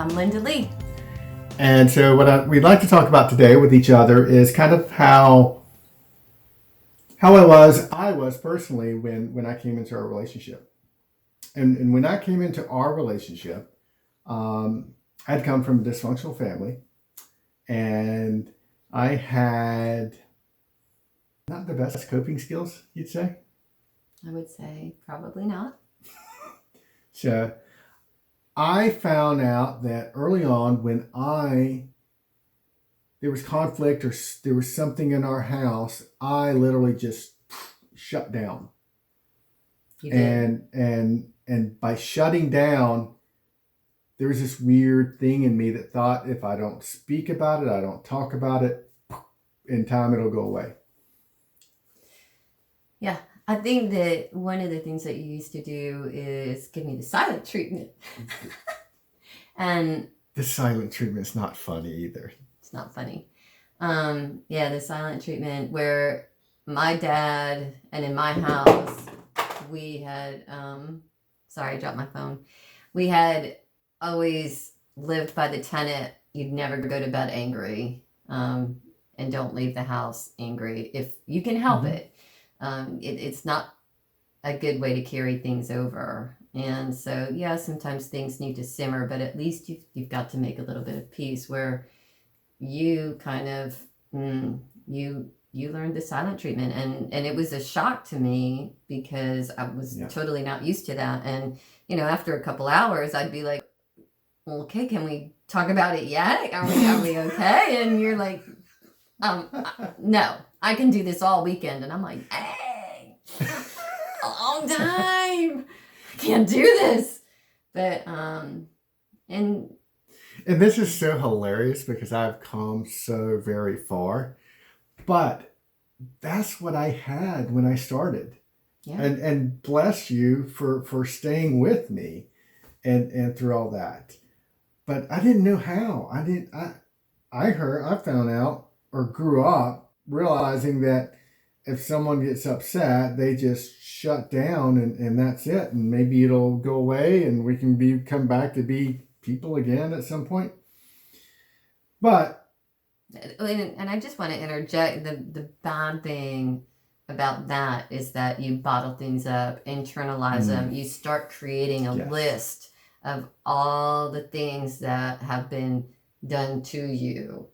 I'm Linda Lee. And so what we'd like to talk about today with each other is kind of how I was personally when I came into our relationship. And when I came into our relationship, I'd come from a dysfunctional family, and I had not the best coping skills, you'd say? I would say probably not. So I found out that early on when there was conflict or there was something in our house, I literally just shut down. You did. And by shutting down, there was this weird thing in me that thought if I don't speak about it, I don't talk about it, in time it'll go away. Yeah, I think that one of the things that you used to do is give me the silent treatment. And the silent treatment's not funny either. It's not funny. The silent treatment where my dad and in my house, we had, sorry, I dropped my phone. We had always lived by the tenet, you'd never go to bed angry, and don't leave the house angry if you can help it. It's not a good way to carry things over. And so, yeah, sometimes things need to simmer, but at least you've got to make a little bit of peace where you kind of, you learned the silent treatment. And it was a shock to me because I was totally not used to that. And, after a couple hours, I'd be like, well, okay, can we talk about it yet? Are we okay? And you're like, no, I can do this all weekend. And I'm like, hey, a long time. I can't do this. But, and this is so hilarious because I've come so very far, but that's what I had when I started. Yeah. And bless you for staying with me and through all that. But I didn't know how. I found out or grew up realizing that if someone gets upset, they just shut down and that's it. And maybe it'll go away and we can come back to be people again at some point. But and I just want to interject, the bad thing about that is that you bottle things up, internalize them. You start creating a list of all the things that have been done to you.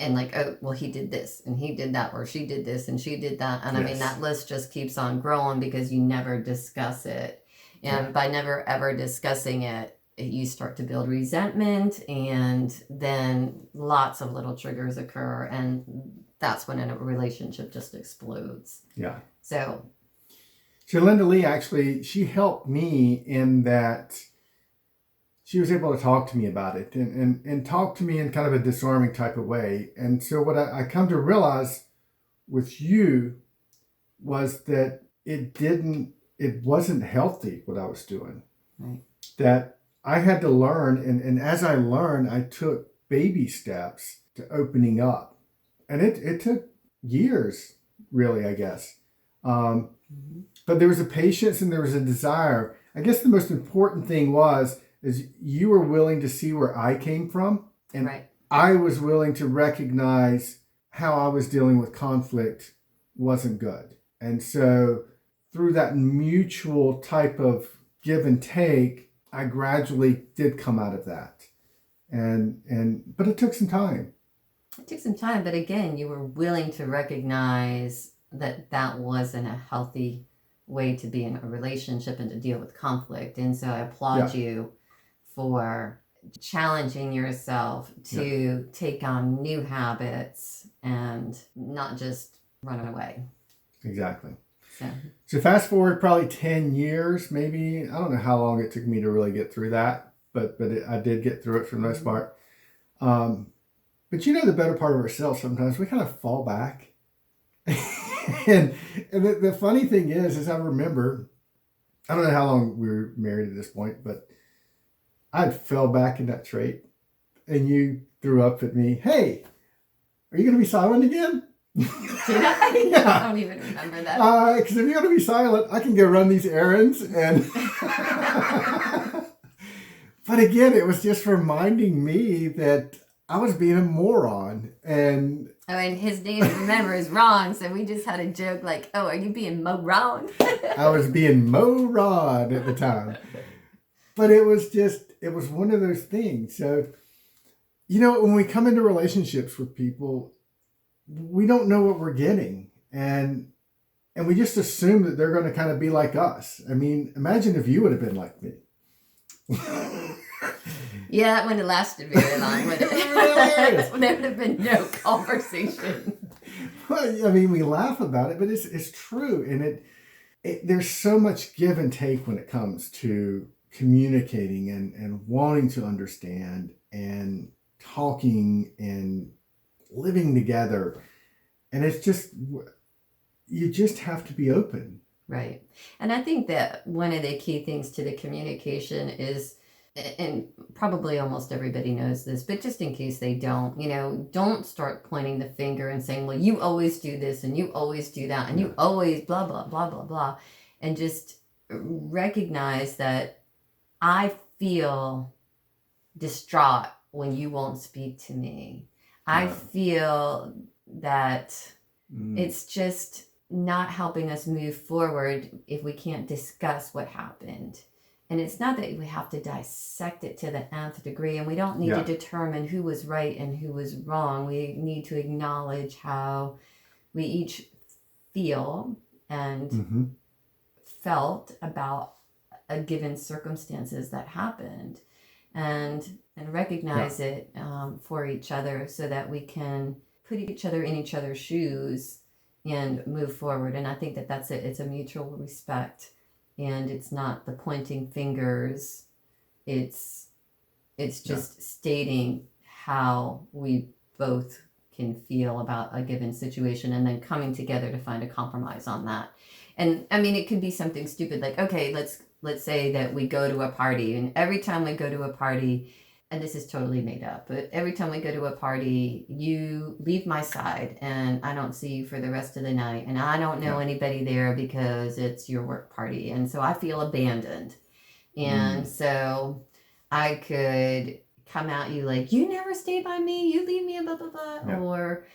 And like, oh, well, he did this and he did that, or she did this and she did that. And I mean, that list just keeps on growing because you never discuss it. And by never ever discussing it, you start to build resentment, and then lots of little triggers occur. And that's when a relationship just explodes. Yeah. So Linda Lee, actually, she helped me in that she was able to talk to me about it and talk to me in kind of a disarming type of way. And so what I come to realize with you was that it wasn't healthy what I was doing. Right. That I had to learn, and as I learned, I took baby steps to opening up. And it took years, really, I guess. But there was a patience and there was a desire. I guess the most important thing is you were willing to see where I came from. And I was willing to recognize how I was dealing with conflict wasn't good. And so through that mutual type of give and take, I gradually did come out of that. But it took some time. It took some time, but again, you were willing to recognize that wasn't a healthy way to be in a relationship and to deal with conflict. And so I applaud you for challenging yourself to take on new habits and not just run away. Exactly. So fast forward probably 10 years, maybe. I don't know how long it took me to really get through that, but I did get through it for the most part. But the better part of ourselves, sometimes we kind of fall back. and the funny thing is I remember, I don't know how long we were married at this point, but I fell back in that trait. And you threw up at me, hey, are you going to be silent again? Did I? Yeah. I don't even remember that. Because if you're going to be silent, I can go run these errands. And But again, it was just reminding me that I was being a moron. And oh, and his name, remember, is wrong. So we just had a joke like, oh, are you being wrong? I was being moron at the time. But it was one of those things. So, when we come into relationships with people, we don't know what we're getting. And we just assume that they're going to kind of be like us. I mean, imagine if you would have been like me. Yeah, it wouldn't have lasted very long, would it? There would have been no conversation. Well, I mean, we laugh about it, but it's true. And there's so much give and take when it comes to communicating and wanting to understand and talking and living together. And it's just, you just have to be open. Right. And I think that one of the key things to the communication is, and probably almost everybody knows this, but just in case they don't, don't start pointing the finger and saying, well, you always do this and you always do that and you always blah, blah, blah, blah, blah. And just recognize that I feel distraught when you won't speak to me. I feel that it's just not helping us move forward if we can't discuss what happened. And it's not that we have to dissect it to the nth degree, and we don't need to determine who was right and who was wrong. We need to acknowledge how we each feel and felt about a given circumstances that happened, and recognize it for each other so that we can put each other in each other's shoes and move forward. And I think that that's it. It's a mutual respect, and it's not the pointing fingers. It's just stating how we both can feel about a given situation, and then coming together to find a compromise on that. And I mean, it could be something stupid like, okay, let's say that we go to a party, and every time we go to a party, and this is totally made up, but every time we go to a party, you leave my side and I don't see you for the rest of the night, and I don't know anybody there because it's your work party, and so I feel abandoned. And so I could come at you like, you never stay by me, you leave me, blah, blah, blah. Or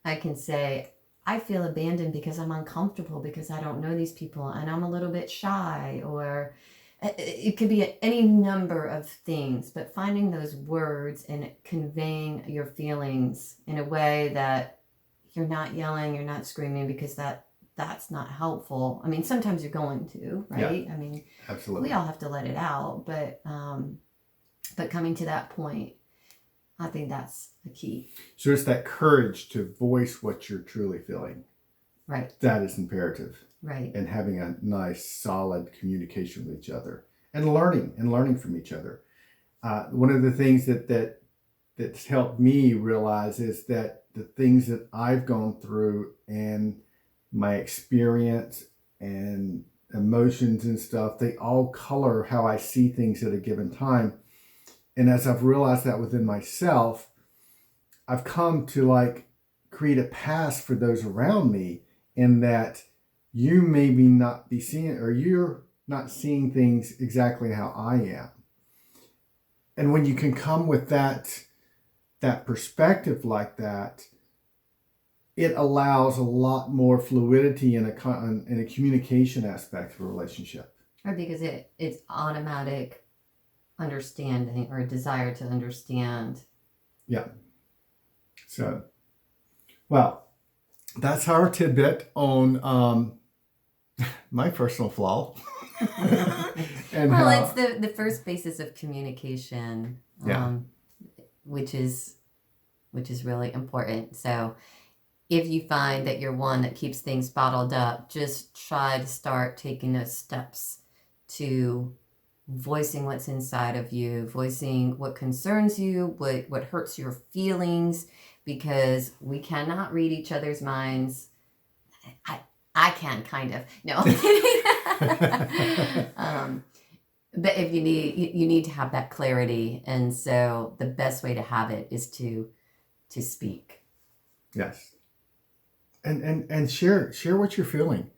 I can say, I feel abandoned because I'm uncomfortable because I don't know these people and I'm a little bit shy. Or it could be any number of things, but finding those words and conveying your feelings in a way that you're not yelling, you're not screaming, because that's not helpful. I mean, sometimes you're going to, right? I mean, absolutely. We all have to let it out, but coming to that point, I think that's the key. So it's that courage to voice what you're truly feeling. Right. That is imperative. Right. And having a nice, solid communication with each other and learning from each other. One of the things that's helped me realize is that the things that I've gone through and my experience and emotions and stuff, they all color how I see things at a given time. And as I've realized that within myself, I've come to create a pass for those around me, in that you maybe not be seeing, or you're not seeing things exactly how I am. And when you can come with that perspective like that, it allows a lot more fluidity in a communication aspect of a relationship. Right, because it's automatic understanding, or a desire to understand. Yeah. So, well, that's our tidbit on my personal flaw. And it's the first basis of communication, which is really important. So if you find that you're one that keeps things bottled up, just try to start taking those steps to voicing what's inside of you, voicing what concerns you, what hurts your feelings, because we cannot read each other's minds. I can, kind of. No. But if you need to have that clarity, and so the best way to have it is to speak. Yes. And share what you're feeling.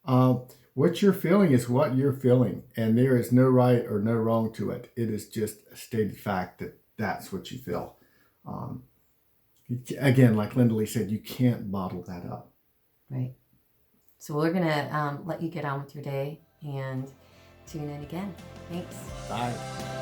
One what you're feeling is what you're feeling, and there is no right or no wrong to it. It is just a stated fact that that's what you feel. Again, like Linda Lee said, you can't bottle that up. Right. So we're going to let you get on with your day and tune in again. Thanks. Bye.